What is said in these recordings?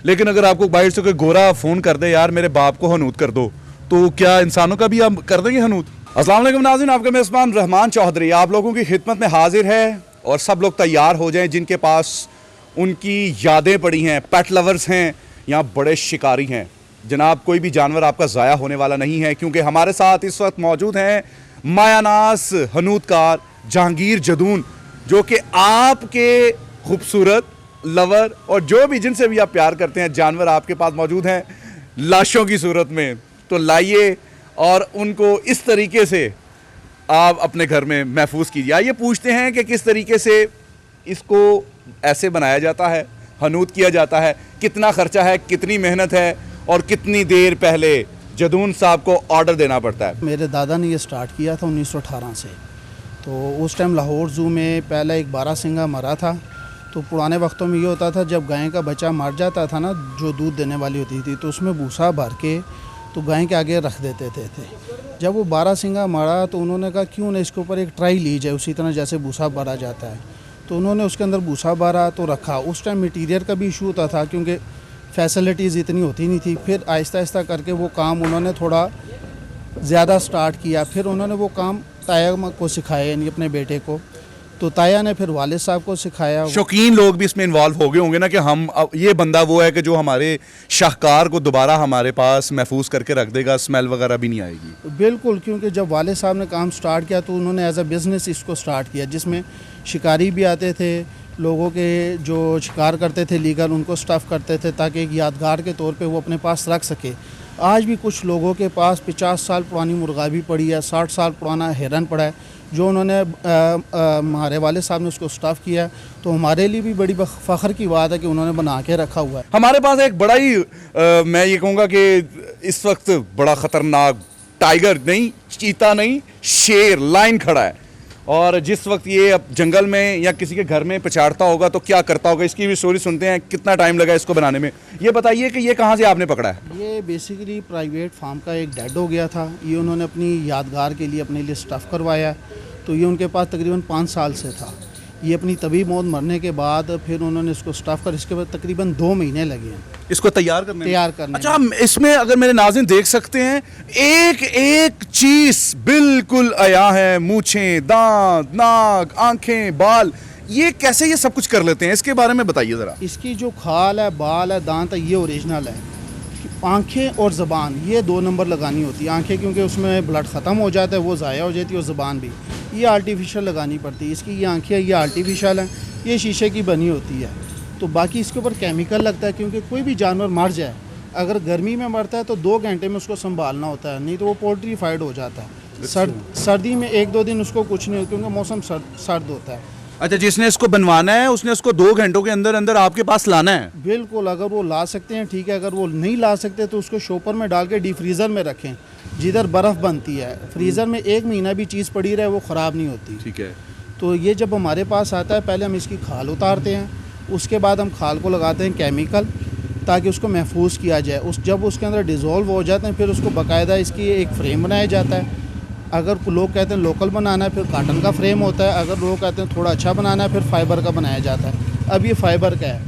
लेकिन अगर आपको बाहर से कोई गोरा फ़ोन कर दे यार मेरे बाप को हनूत कर दो, तो क्या इंसानों का भी आप कर देंगे हनूत? अस्सलाम वालेकुम नाज़रीन, आपका मेज़बान रहमान चौधरी आप लोगों की खिदमत में हाजिर है। और सब लोग तैयार हो जाएं जिनके पास उनकी यादें पड़ी हैं, पेट लवर्स हैं या बड़े शिकारी हैं। जनाब, कोई भी जानवर आपका ज़ाया होने वाला नहीं है, क्योंकि हमारे साथ इस वक्त मौजूद हैं मायानास हनूतकार जहांगीर जदून, जो कि आपके खूबसूरत लवर और जो भी जिनसे भी आप प्यार करते हैं जानवर आपके पास मौजूद हैं लाशों की सूरत में। तो लाइए और उनको इस तरीके से आप अपने घर में महफूज कीजिए। आइए पूछते हैं कि किस तरीके से इसको ऐसे बनाया जाता है, हनूत किया जाता है, कितना खर्चा है, कितनी मेहनत है और कितनी देर पहले जदून साहब को ऑर्डर देना पड़ता है। मेरे दादा ने ये स्टार्ट किया था 1918 से। तो उस टाइम लाहौर ज़ू में पहला एक बारहसिंगा मरा था। तो पुराने वक्तों में ये होता था, जब गाय का बच्चा मर जाता था ना, जो दूध देने वाली होती थी, तो उसमें भूसा भर के तो गाय के आगे रख देते थे। जब वो बारहसिंगा मरा तो उन्होंने कहा क्यों ना इसके ऊपर एक ट्राई ली जाए, उसी तरह जैसे भूसा भरा जाता है। तो उन्होंने उसके अंदर भूसा भरा तो रखा। उस टाइम मटीरियल का भी इशू होता था, क्योंकि फैसिलिटीज़ इतनी होती नहीं थी। फिर आहिस्ता आहिस्ता करके वो काम उन्होंने थोड़ा ज़्यादा स्टार्ट किया। फिर उन्होंने वो काम ताया को सिखाया, यानी अपने बेटे को। तो ताया ने फिर वालिद साहब को सिखाया। शौकीन लोग भी इसमें इन्वॉल्व हो गए होंगे ना, कि हम अब ये बंदा वो है कि जो हमारे शाहकार को दोबारा हमारे पास महफूज करके रख देगा, स्मेल वगैरह भी नहीं आएगी। बिल्कुल, क्योंकि जब वालिद साहब ने काम स्टार्ट किया तो उन्होंने एज अ बिज़नेस इसको स्टार्ट किया, जिसमें शिकारी भी आते थे, लोगों के जो शिकार करते थे लीगल, उनको स्टफ़ करते थे ताकि एक यादगार के तौर पे वो अपने पास रख सके। आज भी कुछ लोगों के पास 50 साल पुरानी मुर्गा भी पड़ी है, 60 साल पुराना हिरन पड़ा है, जो उन्होंने हमारे वाले साहब ने उसको स्टफ़ किया। तो हमारे लिए भी बड़ी फ़ख्र की बात है कि उन्होंने बना के रखा हुआ है। हमारे पास एक बड़ा ही मैं ये कहूँगा कि इस वक्त बड़ा ख़तरनाक टाइगर नहीं, चीता नहीं, शेर लाइन खड़ा है। और जिस वक्त ये अब जंगल में या किसी के घर में पछाड़ता होगा तो क्या करता होगा, इसकी भी स्टोरी सुनते हैं। कितना टाइम लगा इसको बनाने में, ये बताइए कि ये कहाँ से आपने पकड़ा है? ये बेसिकली प्राइवेट फार्म का एक डेड हो गया था। ये उन्होंने अपनी यादगार के लिए अपने लिए स्टफ़ करवाया। तो ये उनके पास तकरीबन 5 साल से था। ये अपनी तभी मौत मरने के बाद फिर उन्होंने इसको स्टफ़ कर, इसके बाद तकरीबन 2 महीने लगे हैं इसको तैयार करने। अच्छा, हम इसमें अगर मेरे नाज़रीन देख सकते हैं, एक एक चीज़ बिल्कुल आया है, मूछें, दांत, नाक, आंखें, बाल, ये कैसे ये सब कुछ कर लेते हैं, इसके बारे में बताइए ज़रा। इसकी जो खाल है, बाल है, दांत है, ये ओरिजिनल है। आंखें और ज़बान ये 2 नंबर लगानी होती है। आंखें क्योंकि उसमें ब्लड ख़त्म हो जाता है, वो ज़ाया हो जाती है, और ज़बान भी ये आर्टिफिशियल लगानी पड़ती है। इसकी ये आंखें ये आर्टिफिशियल हैं, ये शीशे की बनी होती है। तो बाकी इसके ऊपर केमिकल लगता है, क्योंकि कोई भी जानवर मर जाए, अगर गर्मी में मरता है तो 2 घंटे में उसको संभालना होता है, नहीं तो वो पोल्ट्रीफाइड हो जाता है। सर्दी में 1-2 दिन उसको कुछ नहीं, क्योंकि मौसम सर्द होता है। अच्छा, जिसने इसको बनवाना है उसने इसको 2 घंटों के अंदर अंदर आपके पास लाना है? बिल्कुल, अगर वो ला सकते हैं ठीक है, अगर वो नहीं ला सकते तो उसको शॉपर में डाल के डीप फ्रीज़र में रखें, जिधर बर्फ़ बनती है। फ्रीज़र में 1 महीना भी चीज़ पड़ी रहे वो ख़राब नहीं होती। ठीक है। तो ये जब हमारे पास आता है, पहले हम इसकी खाल उतारते हैं, उसके बाद हम खाल को लगाते हैं केमिकल, ताकि उसको महफूज किया जाए। जब उसके अंदर डिज़ोल्व हो जाते हैं, फिर उसको बाकायदा इसकी एक फ्रेम बनाया जाता है। अगर लोग कहते हैं लोकल बनाना है, फिर काटन का फ्रेम होता है। अगर लोग कहते हैं थोड़ा अच्छा बनाना है, फिर फाइबर का बनाया जाता है। अब ये फाइबर का है,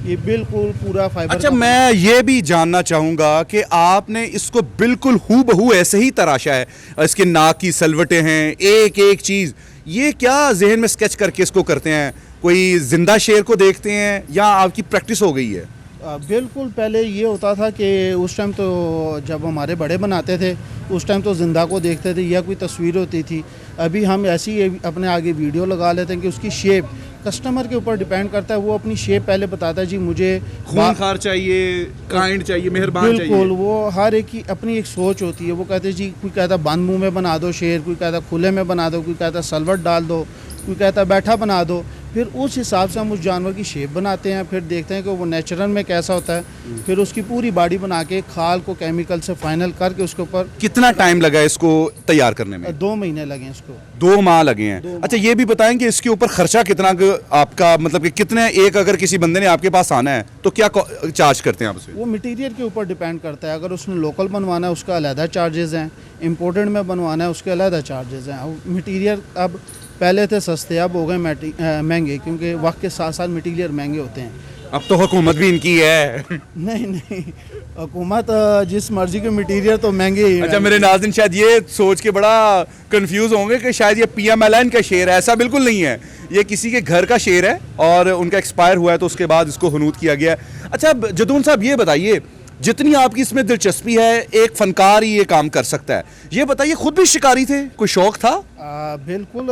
ये बिल्कुल पूरा फाइबर। अच्छा, मैं ये भी जानना चाहूँगा कि आपने इसको बिल्कुल हूबहू ऐसे ही तराशा है, इसके नाक की सलवटें हैं, एक एक चीज़, ये क्या जहन में स्केच करके इसको करते हैं? कोई जिंदा शेर को देखते हैं या आपकी प्रैक्टिस हो गई है? बिल्कुल, पहले ये होता था कि उस टाइम तो जब हमारे बड़े बनाते थे उस टाइम तो ज़िंदा को देखते थे या कोई तस्वीर होती थी। अभी हम ऐसी अपने आगे वीडियो लगा लेते हैं कि उसकी शेप कस्टमर के ऊपर डिपेंड करता है। वो अपनी शेप पहले बताता है, जी मुझे खूनखार चाहिए, काइंड चाहिए, मेहरबान चाहिए। बिल्कुल, वो हर एक की अपनी एक सोच होती है। वो कहते हैं जी, कोई कहता बंद मुँह में बना दो शेर, कोई कहता खुले में बना दो, कोई कहता सलवट डाल दो, कोई कहता बैठा बना दो। फिर उस हिसाब से हम उस जानवर की शेप बनाते हैं, फिर देखते हैं कि वो नेचुरल में कैसा होता है। फिर उसकी पूरी बॉडी बना के खाल को केमिकल से फाइनल करके उसके ऊपर। कितना टाइम लगा इसको तैयार करने में? 2 महीने लगे इसको। 2 माह लगे हैं। अच्छा, ये भी बताएं कि इसके ऊपर खर्चा कितना आपका, मतलब कि कितने, एक अगर किसी बंदे ने आपके पास आना है तो क्या चार्ज करते हैं आप उससे? वो मटेरियल के ऊपर डिपेंड करता है। अगर उसने लोकल बनवाना है उसका अलहदा चार्जेज़ हैं, इम्पोर्टेड में बनवाना है उसके अलहदा चार्जेज़ हैं। मटीरियल अब पहले थे सस्ते, अब हो गए महंगे, क्योंकि वक्त के साथ साथ मटीरियल महंगे होते हैं। अब तो हुकूमत भी इनकी है। नहीं नहीं, हुकूमत जिस मर्जी के मटीरियल तो महंगे ही अच्छा मेरे नाज़रीन शायद ये सोच के बड़ा कंफ्यूज होंगे कि शायद ये PMLN का शेर है, ऐसा बिल्कुल नहीं है। ये किसी के घर का शेर है और उनका एक्सपायर हुआ है तो उसके बाद इसको हनूद किया गया है। अच्छा जदून साहब ये बताइए, जितनी आपकी इसमें दिलचस्पी है, एक फनकार ही ये काम कर सकता है, ये बताइए खुद भी शिकारी थे, कोई शौक था? बिल्कुल,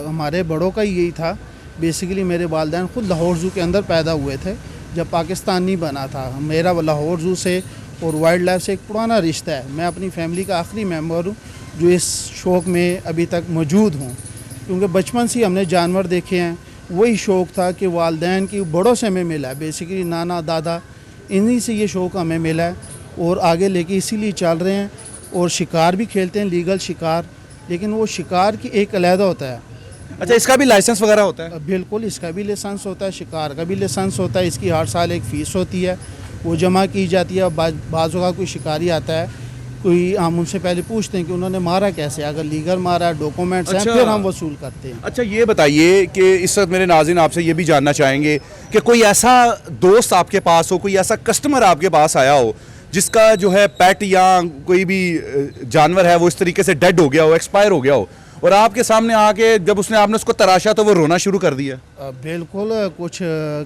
हमारे बड़ों का यही था। बेसिकली मेरे वालिदैन खुद लाहौर ज़ू के अंदर पैदा हुए थे जब पाकिस्तान नहीं बना था। मेरा लाहौर ज़ू से और वाइल्ड लाइफ से एक पुराना रिश्ता है। मैं अपनी फैमिली का आखिरी मेंबर हूँ जो इस शौक़ में अभी तक मौजूद हूँ, क्योंकि बचपन से ही हमने जानवर देखे हैं। वही शौक़ था कि वालिदैन की बड़ों से हमें मिला है, बेसिकली नाना दादा, इन्हीं से ये शौक़ हमें मिला है और आगे लेके इसीलिए चल रहे हैं। और शिकार भी खेलते हैं, लीगल शिकार, लेकिन वो शिकार की एक अलहदा होता है। अच्छा इसका भी लाइसेंस वगैरह होता है? बिल्कुल, इसका भी लाइसेंस होता है, शिकार का भी लाइसेंस होता है। इसकी हर साल एक फ़ीस होती है, वो जमा की जाती है। बाज़ों का कोई शिकारी आता है, कोई हम उनसे पहले पूछते हैं कि उन्होंने मारा कैसे, अगर लीगल मारा, डॉक्यूमेंट्स हैं, फिर हम वसूल करते हैं। अच्छा ये बताइए कि इस वक्त मेरे नाज़रीन आपसे ये भी जानना चाहेंगे कि कोई ऐसा दोस्त आपके पास हो, कोई ऐसा कस्टमर आपके पास आया हो जिसका जो है पेट या कोई भी जानवर है वो इस तरीके से डेड हो गया हो, एक्सपायर हो गया हो, और आपके सामने आके जब आपने उसको तराशा तो वो रोना शुरू कर दिया? बिल्कुल, कुछ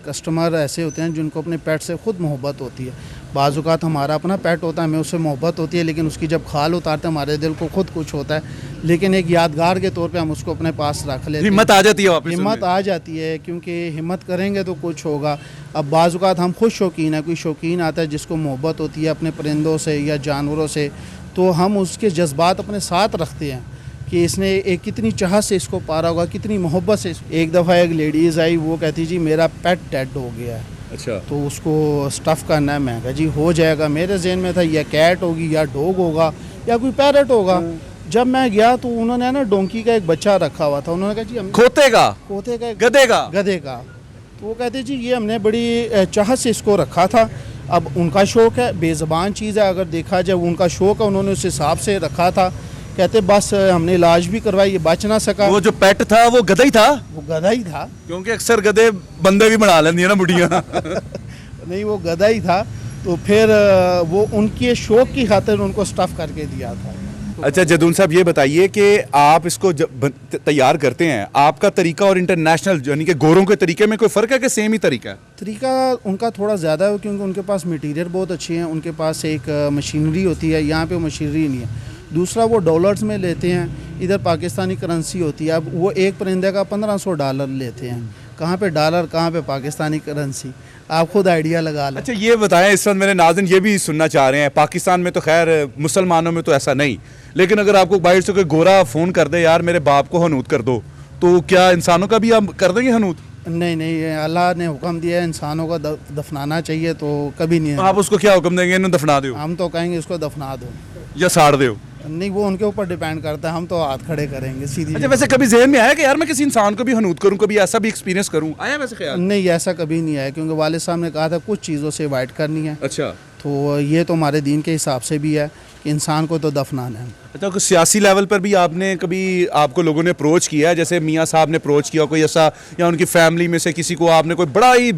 कस्टमर ऐसे होते हैं जिनको अपने पेट से ख़ुद मोहब्बत होती है। बाज़ औक़ात हमारा अपना पेट होता है, हमें उससे मोहब्बत होती है, लेकिन उसकी जब खाल उतारते हैं हमारे दिल को खुद कुछ होता है, लेकिन एक यादगार के तौर पे हम उसको अपने पास रख लेते हैं। हिम्मत आ जाती है वापस? हिम्मत आ जाती है, क्योंकि हिम्मत करेंगे तो कुछ होगा। अब बाज़ औक़ात हम खुद शौकीन है, कोई शौकीन आता है जिसको मोहब्बत होती है अपने परिंदों से या जानवरों से, तो हम उसके जज्बात अपने साथ रखते हैं कि इसने एक कितनी चाहत से इसको पारा होगा, कितनी मोहब्बत से। एक दफ़ा एक लेडीज़ आई, वो कहती जी मेरा पेट डेड हो गया है। अच्छा। तो उसको स्टफ़ करना है। मैं कहा जी हो जाएगा। मेरे जहन में था या कैट होगी या डॉग होगा या कोई पैरट होगा। जब मैं गया तो उन्होंने ना डोंकी का एक बच्चा रखा हुआ था। उन्होंने कहा जी हम खोते का, गधे का। तो वो कहते जी ये हमने बड़ी चाहत से इसको रखा था। अब उनका शौक़ है, बेज़बान चीज़ है, अगर देखा जाए उनका शौक़ है, उन्होंने उस हिसाब से रखा था। कहते बस हमने इलाज भी करवाई, ये बच ना सका। वो जो पेट था वो गधा ही था? वो गधा ही था, क्योंकि अक्सर गधे बंदे भी बना लेती है ना बुढ़िया। नहीं वो गधा ही था। तो फिर वो उनके शौक़ की खातिर उनको स्टफ़ करके दिया था। अच्छा जदून साहब ये बताइए कि आप इसको जब तैयार करते हैं, आपका तरीका और इंटरनेशनल यानी कि गोरों के तरीके में कोई फ़र्क है कि सेम ही तरीका है? तरीका उनका थोड़ा ज़्यादा है, क्योंकि उनके पास मटीरियल बहुत अच्छी है, उनके पास एक मशीनरी होती है, यहाँ पे वो मशीनरी नहीं है। दूसरा वो डॉलर्स में लेते हैं, इधर पाकिस्तानी करेंसी होती है। अब वो एक परिंदे का $1500 लेते हैं। कहाँ पे डॉलर, कहाँ पे पाकिस्तानी करेंसी, आप खुद आइडिया लगा लें। अच्छा ये बताएं, इस वक्त मेरे नाज़रीन ये भी सुनना चाह रहे हैं, पाकिस्तान में तो खैर मुसलमानों में तो ऐसा नहीं, लेकिन अगर आपको बाहर से कोई गोरा फ़ोन कर दे यार मेरे बाप को हनूद कर दो, तो क्या इंसानों का भी आप कर देंगे हनूद? नहीं, अल्लाह ने हुक्म दिया है इंसानों को दफनाना चाहिए, तो कभी नहीं। आप उसको क्या हुक्म देंगे? इन्हें दफना दो? हम तो कहेंगे इसको दफना दो या साड़ दो? नहीं, वो उनके ऊपर डिपेंड करता है, हम तो हाथ खड़े करेंगे सीधी। अच्छा वैसे कभी जहन में आया कि यार मैं किसी इंसान को भी हनूद करूं, कभी ऐसा भी एक्सपीरियंस करूं, आया वैसे ख्याल? नहीं, ऐसा कभी नहीं आया, क्योंकि वालिद साहब ने कहा था कुछ चीज़ों से अवॉइड करनी है। अच्छा। तो ये तो हमारे दीन के हिसाब से भी है कि इंसान को तो दफनाना है। अच्छा कुछ सियासी लेवल पर भी आपने कभी आपको लोगों ने अप्रोच किया है, जैसे मियाँ साहब ने अप्रोच किया कोई ऐसा, या उनकी फैमिली में से किसी को आपने कोई बड़ा ही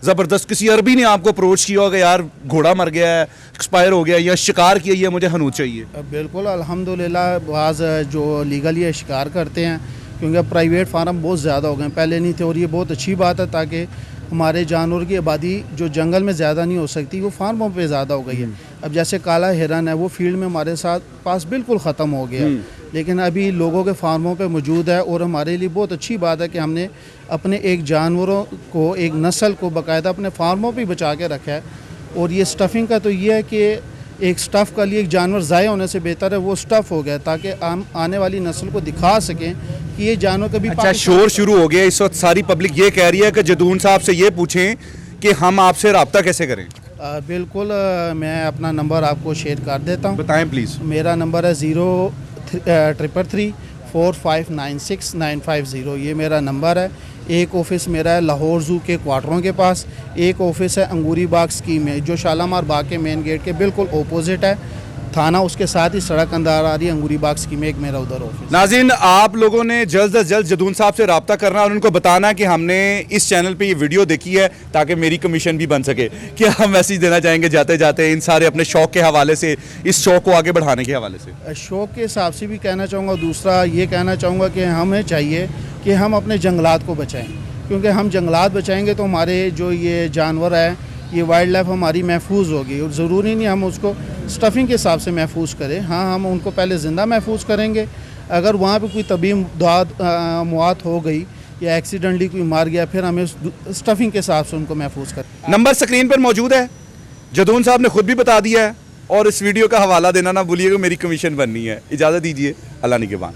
ज़बरदस्त किसी अरबी ने आपको अप्रोच किया होगा यार घोड़ा मर गया है, एक्सपायर हो गया, या शिकार किया, ये मुझे हनूद चाहिए? बिल्कुल अल्हम्दुलिल्लाह, बाज़ जो लीगली ये शिकार करते हैं, क्योंकि अब प्राइवेट फार्म बहुत ज़्यादा हो गए, पहले नहीं थे, और ये बहुत अच्छी बात है, ताकि हमारे जानवर की आबादी जो जंगल में ज़्यादा नहीं हो सकती वो फार्मों पे ज़्यादा हो गई है। अब जैसे काला हिरन है, वो फील्ड में हमारे साथ पास बिल्कुल ख़त्म हो गया, लेकिन अभी लोगों के फार्मों पे मौजूद है, और हमारे लिए बहुत अच्छी बात है कि हमने अपने एक जानवरों को, एक नस्ल को बाकायदा अपने फार्मों पे बचा के रखा है। और ये स्टफ़िंग का तो ये है कि एक स्टफ़ का लिए एक जानवर ज़ाया होने से बेहतर है वो स्टफ़ हो गया, ताकि हम आने वाली नस्ल को दिखा सकें कि ये जानवर कभी। अच्छा शोर शुरू हो गया इस वक्त, सारी पब्लिक ये कह रही है कि जदून साहब से ये पूछें कि हम आपसे रब्ता कैसे करें? बिल्कुल, मैं अपना नंबर आपको शेयर कर देता हूँ। बताएं प्लीज़। मेरा नंबर है 03334596 ये मेरा नंबर है। एक ऑफ़िस मेरा है लाहौर ज़ू के क्वार्टरों के पास, एक ऑफ़िस है अंगूरी बाग स्कीम में, जो शालामार बाग के मेन गेट के बिल्कुल ओपोजिट है। थाना उसके साथ ही सड़क अंदर आ रही है अंगूरी बाग स्कीम एक मेरा उधर ऑफिस। नाज़रीन, आप लोगों ने जल्द से जल्द जदून साहब से रब्ता करना और उनको बताना कि हमने इस चैनल पे ये वीडियो देखी है ताकि मेरी कमीशन भी बन सके। क्या हम मैसेज देना चाहेंगे जाते जाते इन सारे अपने शौक के हवाले से, इस शौक को आगे बढ़ाने के हवाले से? शौक के हिसाब से भी कहना चाहूँगा, दूसरा ये कहना चाहूँगा कि हमें चाहिए कि हम अपने जंगलात को बचाएं, क्योंकि हम जंगलात बचाएंगे तो हमारे जो ये जानवर है, ये वाइल्ड लाइफ हमारी महफूज होगी। और ज़रूरी नहीं हम उसको स्टफिंग के हिसाब से महफूज करें, हाँ हम उनको पहले ज़िंदा महफूज करेंगे। अगर वहाँ पे कोई तबी मौत हो गई या एक्सीडेंटली कोई मार गया, फिर हमें स्टफिंग के हिसाब से उनको महफूज करें। नंबर स्क्रीन पर मौजूद है, जदून साहब ने खुद भी बता दिया है, और इस वीडियो का हवाला देना ना भूलिएगा, मेरी कमीशन बननी है। इजाज़त दीजिए, अल्लाह निगहबान।